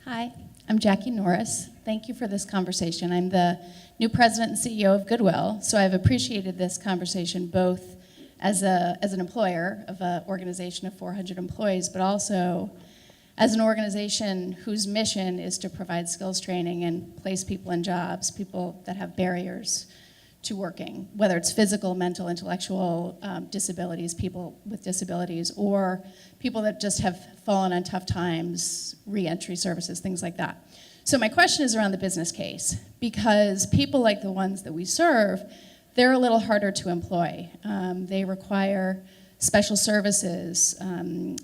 Hi, I'm Jackie Norris. Thank you for this conversation. I'm the new president and CEO of Goodwill, so I've appreciated this conversation both as an employer of an organization of 400 employees, but also as an organization whose mission is to provide skills training and place people in jobs, people that have barriers to working, whether it's physical, mental, intellectual disabilities, people with disabilities, or people that just have fallen on tough times, reentry services, things like that. So my question is around the business case, because people like the ones that we serve, they're a little harder to employ. They require special services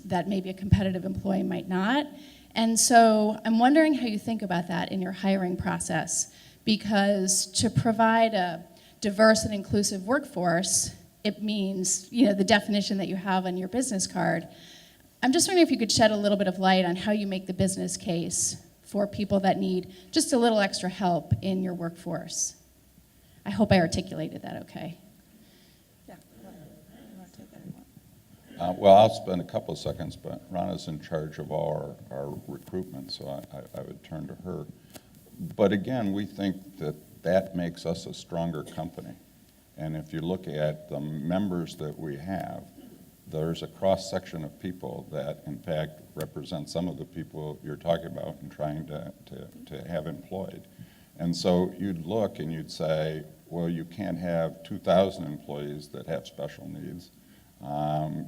that maybe a competitive employee might not. And so I'm wondering how you think about that in your hiring process, because to provide a diverse and inclusive workforce, it means, you know, the definition that you have on your business card. I'm just wondering if you could shed a little bit of light on how you make the business case for people that need just a little extra help in your workforce. I hope I articulated that okay. Yeah. You wanna take that or what? Well, I'll spend a couple of seconds, but Rona's in charge of our recruitment, so I would turn to her. But again, we think that makes us a stronger company. And if you look at the members that we have, there's a cross-section of people that, in fact, represent some of the people you're talking about and trying to have employed. And so you'd look and you'd say, well, you can't have 2,000 employees that have special needs,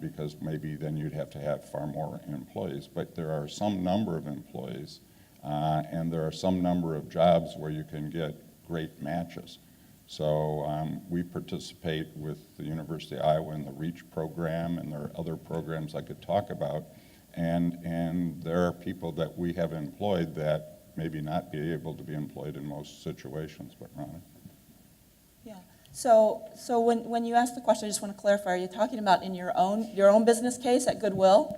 because maybe then you'd have to have far more employees. But there are some number of employees, and there are some number of jobs where you can get great matches. So we participate with the University of Iowa in the REACH program, and there are other programs I could talk about. And there are people that we have employed that maybe not be able to be employed in most situations, but Rona. Yeah. So when you ask the question, I just want to clarify, are you talking about in your own business case at Goodwill?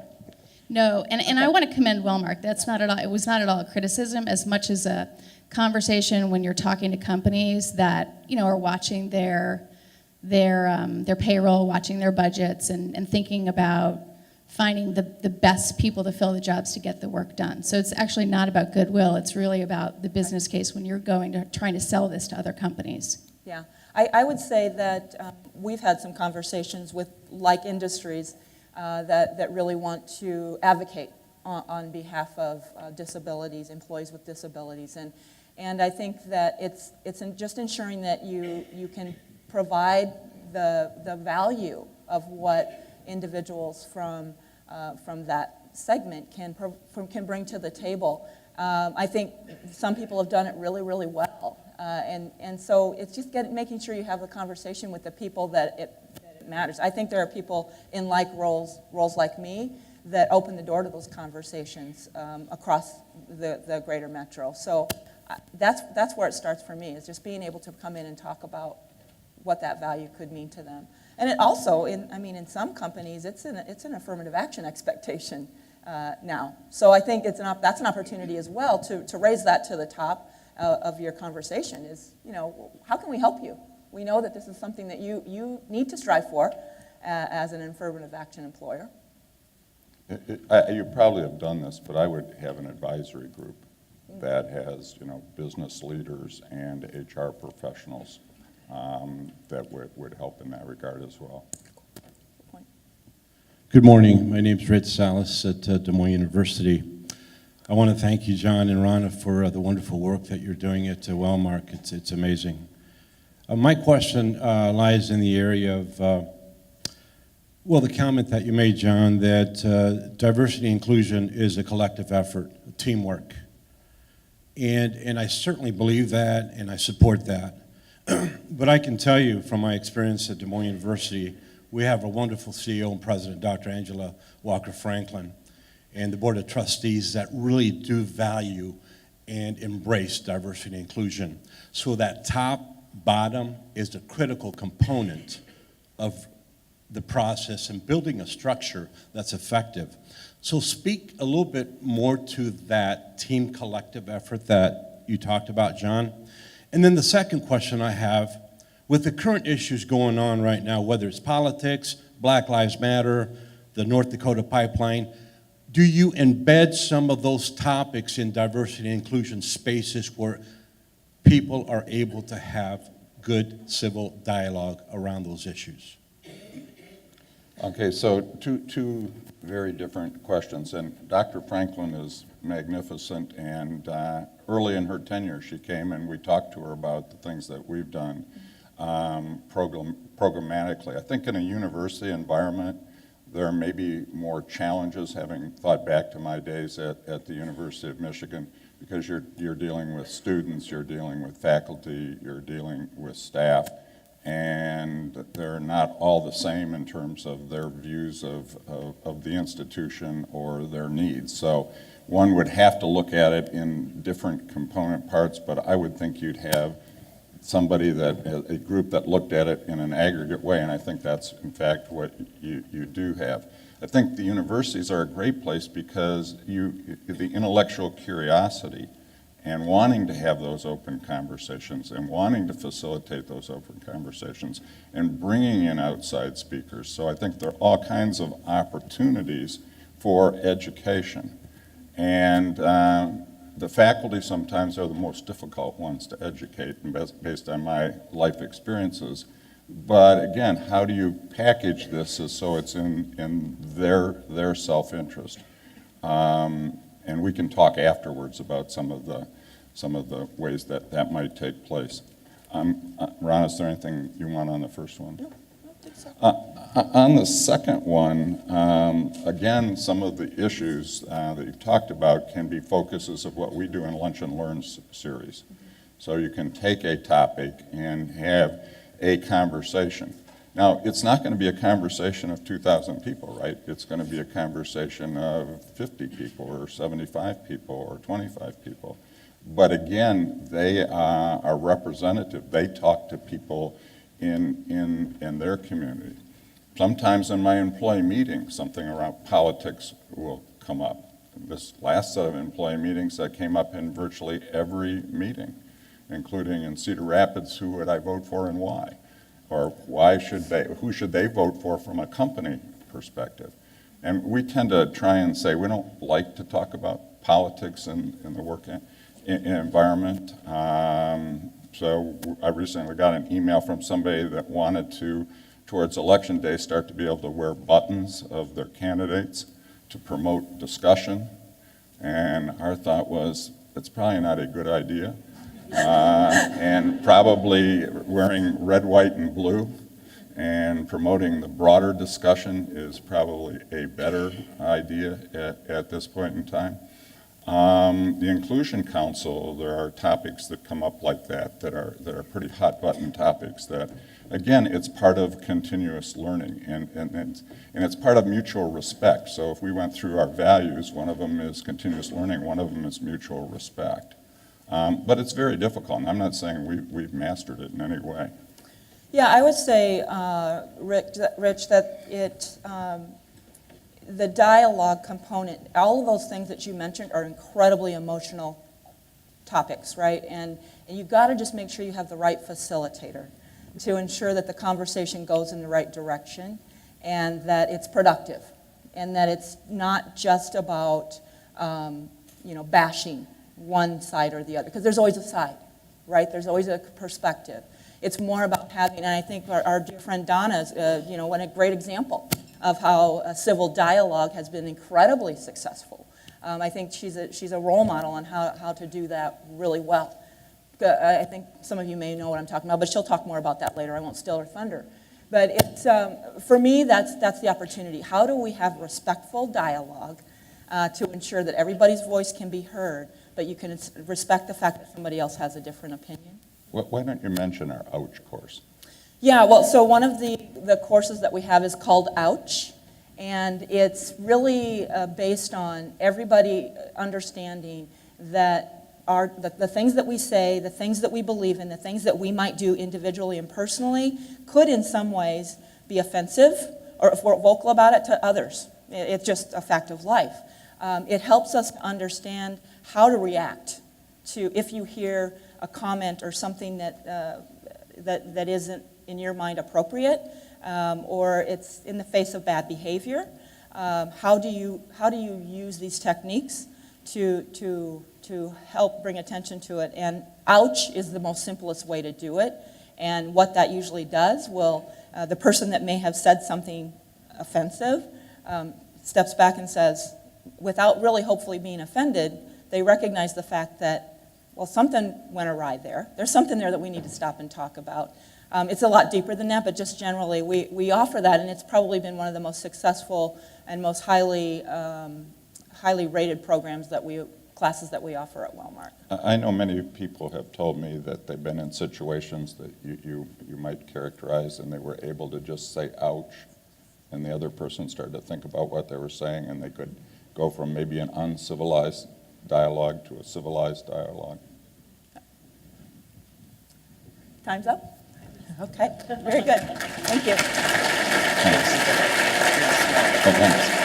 No, and I want to commend Wellmark. That's not at all, it was not at all a criticism as much as a conversation when you're talking to companies that, you know, are watching their payroll, watching their budgets, and thinking about finding the best people to fill the jobs to get the work done. So it's actually not about Goodwill. It's really about the business case when you're trying to sell this to other companies. Yeah. I would say that we've had some conversations with like industries that really want to advocate on behalf of disabilities, employees with disabilities. And I think that it's just ensuring that you can provide the value of what individuals from that segment can bring to the table. I think some people have done it really, really well. And so it's just making sure you have a conversation with the people that it matters. I think there are people in like roles like me that open the door to those conversations across the greater metro. So that's where it starts for me, is just being able to come in and talk about what that value could mean to them. And it also, in some companies, it's an affirmative action expectation now. So I think that's an opportunity as well to raise that to the top of your conversation. Is, you know, how can we help you? We know that this is something that you need to strive for as an affirmative action employer. You probably have done this, but I would have an advisory group that has, you know, business leaders and HR professionals that would help in that regard as well. Good point. Good morning. My name is Red Salas at Des Moines University. I want to thank you, John and Rona, for the wonderful work that you're doing at Wellmark. It's amazing. My question lies in the area of, the comment that you made, John, that diversity and inclusion is a collective effort, teamwork. And I certainly believe that, and I support that. But I can tell you from my experience at Des Moines University, we have a wonderful CEO and president, Dr. Angela Walker-Franklin, and the board of trustees that really do value and embrace diversity and inclusion. So that top bottom is the critical component of the process and building a structure that's effective. So speak a little bit more to that team collective effort that you talked about, John. And then the second question I have, with the current issues going on right now, whether it's politics, Black Lives Matter, the North Dakota pipeline, do you embed some of those topics in diversity and inclusion spaces where people are able to have good civil dialogue around those issues? Okay, so two very different questions, and Dr. Franklin is magnificent, and early in her tenure she came and we talked to her about the things that we've done programmatically. I think in a university environment there may be more challenges, having thought back to my days at the University of Michigan, because you're dealing with students, you're dealing with faculty, you're dealing with staff, and they're not all the same in terms of their views of the institution or their needs. So one would have to look at it in different component parts, but I would think you'd have a group that looked at it in an aggregate way, and I think that's in fact what you do have. I think the universities are a great place because the intellectual curiosity and wanting to have those open conversations and wanting to facilitate those open conversations and bringing in outside speakers. So I think there are all kinds of opportunities for education. And the faculty sometimes are the most difficult ones to educate, based on my life experiences. But again, how do you package this so it's in their self-interest? And we can talk afterwards about some of the ways that might take place. Ron, is there anything you want on the first one? No, I don't think so. On the second one, again, some of the issues that you've talked about can be focuses of what we do in Lunch and Learn series. So you can take a topic and have a conversation. Now, it's not going to be a conversation of 2,000 people, right? It's going to be a conversation of 50 people or 75 people or 25 people. But again, they are representative. They talk to people in their community. Sometimes in my employee meetings, something around politics will come up. This last set of employee meetings that came up in virtually every meeting, including in Cedar Rapids, who would I vote for and why? Or who should they vote for from a company perspective? And we tend to try and say we don't like to talk about politics in the work environment. So I recently got an email from somebody that wanted to, towards election day, start to be able to wear buttons of their candidates to promote discussion. And our thought was, it's probably not a good idea. And probably wearing red, white, and blue and promoting the broader discussion is probably a better idea at this point in time. The Inclusion Council, there are topics that come up like that are pretty hot button topics that, again, it's part of continuous learning and it's part of mutual respect. So if we went through our values, one of them is continuous learning, one of them is mutual respect. But it's very difficult, and I'm not saying we've mastered it in any way. Yeah, I would say, Rich, that the dialogue component, all of those things that you mentioned are incredibly emotional topics, right? And you've got to just make sure you have the right facilitator to ensure that the conversation goes in the right direction and that it's productive and that it's not just about, bashing one side or the other, because there's always a side, right? There's always a perspective. It's more about having, and I think our dear friend Donna is, what a great example of how a civil dialogue has been incredibly successful. I think she's a role model on how to do that really well. I think some of you may know what I'm talking about, but she'll talk more about that later. I won't steal her thunder. But it's, for me, that's the opportunity. How do we have respectful dialogue to ensure that everybody's voice can be heard, but you can respect the fact that somebody else has a different opinion? Why don't you mention our OUCH course? Yeah, well, so one of the courses that we have is called OUCH, and it's really based on everybody understanding that the things that we say, the things that we believe in, the things that we might do individually and personally could in some ways be offensive or if we're vocal about it, to others. It's just a fact of life. It helps us understand how to react to if you hear a comment or something that isn't in your mind appropriate, or it's in the face of bad behavior. How do you use these techniques to help bring attention to it? And ouch is the most simplest way to do it. And what that usually does the person that may have said something offensive steps back and says, without really hopefully being offended, they recognize the fact that, well, something went awry there. There's something there that we need to stop and talk about. It's a lot deeper than that, but just generally, we offer that, and it's probably been one of the most successful and most highly rated classes that we offer at Wellmark. I know many people have told me that they've been in situations that you might characterize, and they were able to just say, ouch, and the other person started to think about what they were saying, and they could go from maybe an uncivilized dialogue to a civilized dialogue. Time's up? Okay, very good. Thank you. Thanks. Oh, thanks.